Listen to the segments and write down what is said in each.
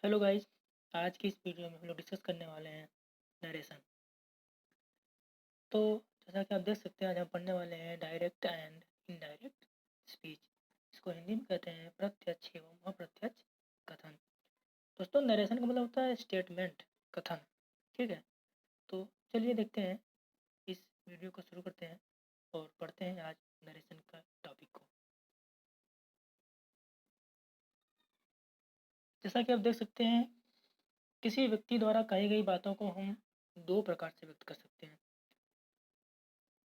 Hello guys. आज की इस वीडियो में हम लोग डिस्कस करने वाले हैं नरेशन। तो जैसा कि आप देख सकते हैं, आज हम पढ़ने वाले हैं डायरेक्ट एंड इनडायरेक्ट स्पीच। इसको हिंदी में कहते हैं प्रत्यक्ष एवं अप्रत्यक्ष कथन। दोस्तों, नरेशन का मतलब होता है स्टेटमेंट, कथन। ठीक है, तो चलिए देखते हैं, इस वीडियो को शुरू करते हैं और पढ़ते हैं आज नरेशन का टॉपिक को। जैसा कि आप देख सकते हैं, किसी व्यक्ति द्वारा कही गई बातों को हम दो प्रकार से व्यक्त कर सकते हैं।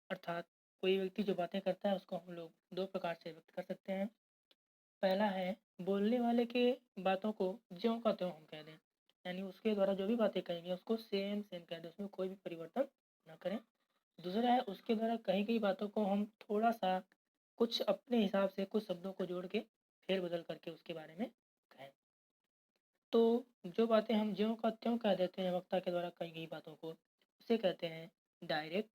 अर्थात कोई व्यक्ति जो बातें करता है उसको हम लोग दो प्रकार से व्यक्त कर सकते हैं। पहला है, बोलने वाले के बातों को ज्यों का त्यों हम कह दें, यानी उसके द्वारा जो भी बातें कहेंगे उसको सेम सेम कह दें, उसमें कोई भी परिवर्तन ना करें। दूसरा है, उसके द्वारा कही गई बातों को हम थोड़ा सा कुछ अपने हिसाब से कुछ शब्दों को जोड़ के फेर बदल करके उसके बारे में कहें। तो जो बातें हम ज्यों का त्यों कह देते हैं वक्ता के द्वारा कही गई बातों को, उसे कहते हैं डायरेक्ट।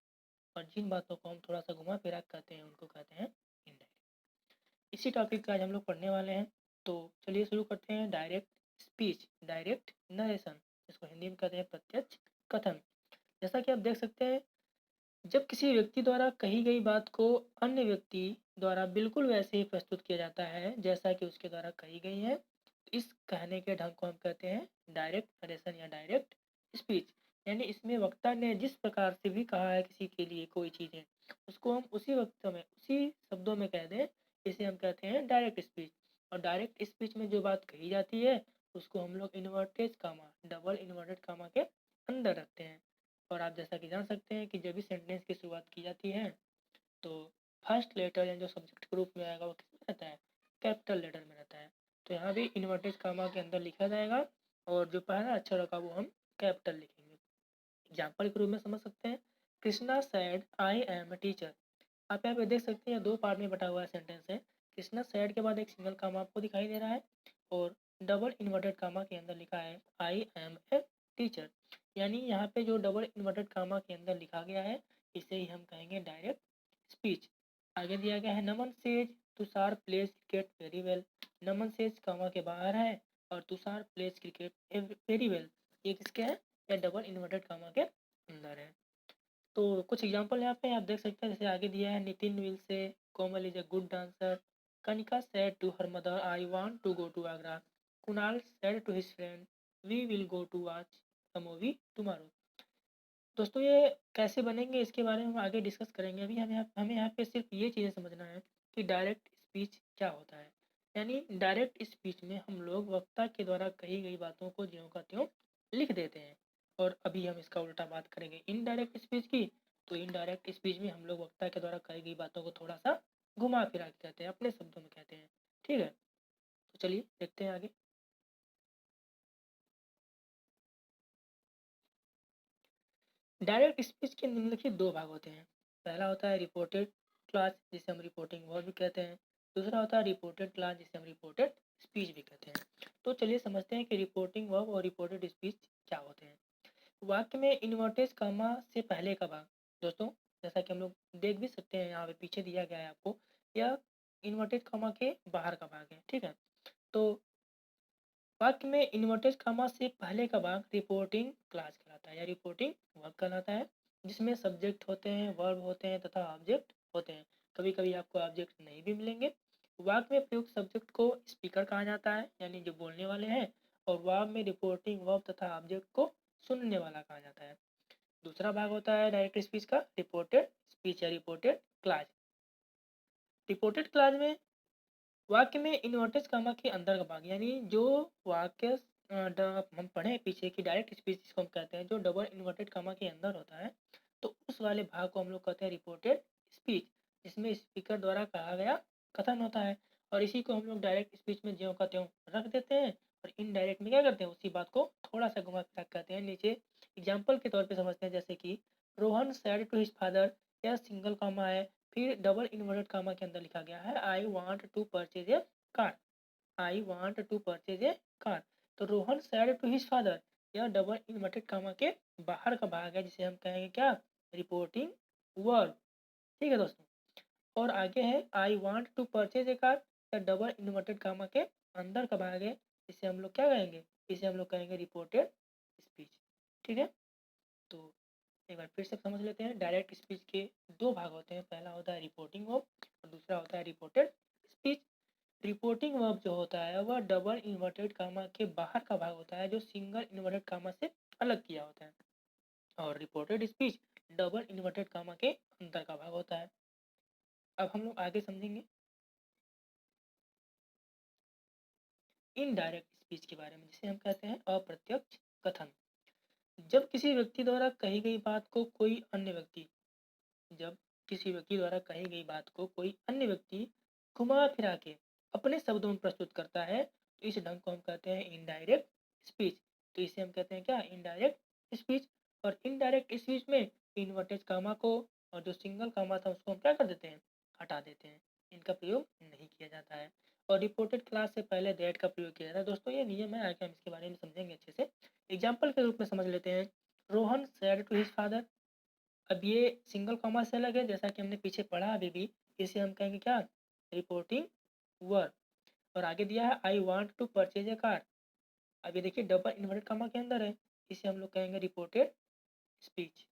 और जिन बातों को हम थोड़ा सा घुमा फिरा के कहते हैं उनको कहते हैं इनडायरेक्ट। इसी टॉपिक का आज हम लोग पढ़ने वाले हैं। तो चलिए शुरू करते हैं। डायरेक्ट स्पीच, डायरेक्ट नरेशन, इसको हिंदी में कहते हैं प्रत्यक्ष कथन। जैसा कि आप देख सकते हैं, जब किसी व्यक्ति द्वारा कही गई बात को अन्य व्यक्ति द्वारा बिल्कुल वैसे ही प्रस्तुत किया जाता है जैसा कि उसके द्वारा कही गई है, इस कहने के ढंग को हम कहते हैं डायरेक्ट नरेशन या डायरेक्ट स्पीच। यानी इसमें वक्ता ने जिस प्रकार से भी कहा है किसी के लिए कोई चीज़ें, उसको हम उसी वक्त में उसी शब्दों में कह दें, इसे हम कहते हैं डायरेक्ट स्पीच। और डायरेक्ट स्पीच में जो बात कही जाती है उसको हम लोग inverted comma, double inverted comma के अंदर रखते हैं। और आप जैसा कि जान सकते हैं कि जब भी सेंटेंस की शुरुआत की जाती है तो फर्स्ट लेटर या जो सब्जेक्ट के रूप में आएगा वो किसमें रहता है, कैपिटल लेटर में रहता है। तो यहाँ भी इन्वर्टेड कामा के अंदर लिखा जाएगा और जो पहला अक्षर होगा वो हम कैपिटल लिखेंगे। एग्जाम्पल के रूप में समझ सकते हैं, Krishna sad I am a teacher. आप यहाँ पे देख सकते हैं दो पार्ट में बटा हुआ सेंटेंस है। कृष्णा सैड के बाद एक सिंगल कामा आपको दिखाई दे रहा है और डबल इन्वर्टेड कामा के अंदर लिखा है आई एम ए टीचर। यानी यहाँ पे जो डबल इन्वर्टेड कामा के अंदर लिखा गया है इसे ही हम कहेंगे डायरेक्ट स्पीच। आगे दिया गया है, Naman says Tushar plays cricket very well. Naman says comma के बाहर है और Tushar plays cricket very well, ये किसके है, या डबल इन्वर्टेड कामा के अंदर है। तो कुछ एग्जांपल यहाँ पे आप देख सकते हैं, जैसे आगे दिया है, Nitin will say Komal is a good dancer. Kanika said to her mother I want to go to Agra. Kunal said to his friend we will go to watch the movie tomorrow. दोस्तों, ये कैसे बनेंगे इसके बारे में हम आगे डिस्कस करेंगे। अभी हमें यहाँ पे सिर्फ ये चीज़ें समझना है कि डायरेक्ट स्पीच क्या होता है। यानी डायरेक्ट स्पीच में हम लोग वक्ता के द्वारा कही गई बातों को ज्यों का त्यों लिख देते हैं। और अभी हम इसका उल्टा बात करेंगे इनडायरेक्ट स्पीच की। तो इनडायरेक्ट स्पीच में हम लोग वक्ता के द्वारा कही गई बातों को थोड़ा सा घुमा फिरा के कहते हैं, अपने शब्दों में कहते हैं। ठीक है, तो चलिए देखते हैं आगे। डायरेक्ट स्पीच के निम्नलिखित दो भाग होते हैं। पहला होता है रिपोर्टेड क्लास, जिसे हम रिपोर्टिंग वर्ब भी कहते हैं। दूसरा होता है रिपोर्टेड क्लास, जिसे हम रिपोर्टेड स्पीच भी कहते हैं। तो चलिए समझते हैं कि रिपोर्टिंग वर्ब और रिपोर्टेड स्पीच क्या होते हैं। वाक्य में इन्वर्टेड कामा से पहले का भाग, दोस्तों जैसा कि हम लोग देख भी सकते हैं, यहाँ पे पीछे दिया गया है आपको, यह इन्वर्टेड कामा के बाहर का भाग है। ठीक है, तो वाक्य में इन्वर्टेड कॉमा से पहले का भाग रिपोर्टिंग क्लास कहलाता है या रिपोर्टिंग वर्ब कहलाता है, जिसमें सब्जेक्ट होते हैं, वर्ब होते हैं तथा ऑब्जेक्ट होते हैं। कभी कभी आपको ऑब्जेक्ट नहीं भी मिलेंगे। वाक्य में प्रयुक्त सब्जेक्ट को स्पीकर कहा जाता है, यानी जो बोलने वाले हैं, और वर्ब में रिपोर्टिंग वर्ब तथा ऑब्जेक्ट को सुनने वाला कहा जाता है। दूसरा भाग होता है डायरेक्ट स्पीच का, रिपोर्टेड स्पीच या रिपोर्टेड क्लास। रिपोर्टेड क्लास में वाक्य में इन्वर्टेड कॉमा के अंदर का भाग, यानी जो वाक्य हम पढ़े पीछे की डायरेक्ट स्पीच जिसको हम कहते हैं, जो डबल इन्वर्टेड कॉमा के अंदर होता है, तो उस वाले भाग को हम लोग कहते हैं रिपोर्टेड स्पीच, जिसमें स्पीकर द्वारा कहा गया कथन होता है। और इसी को हम लोग डायरेक्ट स्पीच में ज्यों का त्यों रख देते हैं और इनडायरेक्ट में क्या करते हैं, उसी बात को थोड़ा सा घुमा फिरा के कहते हैं। नीचे एग्जाम्पल के तौर पर समझते हैं, जैसे कि Rohan said to his father, यह सिंगल कॉमा है, फिर डबल इन्वर्टेड कॉमा के अंदर लिखा गया है I want to purchase a car. I want to purchase a car. तो Rohan said to his father, यह डबल इन्वर्टेड कॉमा के बाहर का भाग है, जिसे हम कहेंगे क्या, रिपोर्टिंग वर्ब। ठीक है दोस्तों, और आगे है I want to purchase a car, यह डबल इन्वर्टेड कॉमा के अंदर का भाग है, जिसे हम लोग क्या कहेंगे, इसे हम लोग कहेंगे रिपोर्टेड स्पीच। ठीक है, तो एक बार फिर से समझ लेते हैं। डायरेक्ट स्पीच के दो भाग होते हैं, पहला होता है रिपोर्टिंग वर्ब और दूसरा होता है रिपोर्टेड स्पीच। रिपोर्टिंग वर्ब जो होता है वह डबल इन्वर्टेड कामा के बाहर का भाग होता है जो सिंगल इन्वर्टेड कामा से अलग किया होता है, और reported speech double inverted comma के अंदर का भाग होता है। अब हम लोग आगे समझेंगे इनडायरेक्ट स्पीच के बारे में, जिसे हम कहते हैं अप्रत्यक्ष कथन। जब किसी व्यक्ति द्वारा कही गई बात को कोई अन्य व्यक्ति जब किसी व्यक्ति द्वारा कही गई बात को कोई अन्य व्यक्ति घुमा फिरा के अपने शब्दों में प्रस्तुत करता है तो इस ढंग को हम कहते हैं इनडायरेक्ट स्पीच। तो इसे हम कहते हैं क्या, इनडायरेक्ट स्पीच। और इनडायरेक्ट स्पीच में इन्वर्टेड कामा को और जो सिंगल कामा था उसको हम क्या कर देते हैं, हटा देते हैं, इनका प्रयोग नहीं किया जाता है। और रिपोर्टेड क्लास से पहले दैट का प्रयोग किया जाता है। दोस्तों ये नियम है, आगे हम इसके बारे में समझेंगे अच्छे से। एग्जाम्पल के रूप में समझ लेते हैं। Rohan said to his father. अब ये सिंगल कॉमा से अलग है, जैसा कि हमने पीछे पढ़ा अभी भी। इसे हम कहेंगे क्या, रिपोर्टिंग वर्ब। और आगे दिया है I want to purchase a car. अब ये देखिए डबल इन्वर्टेड कॉमा के अंदर है, इसे हम लोग कहेंगे रिपोर्टेड स्पीच।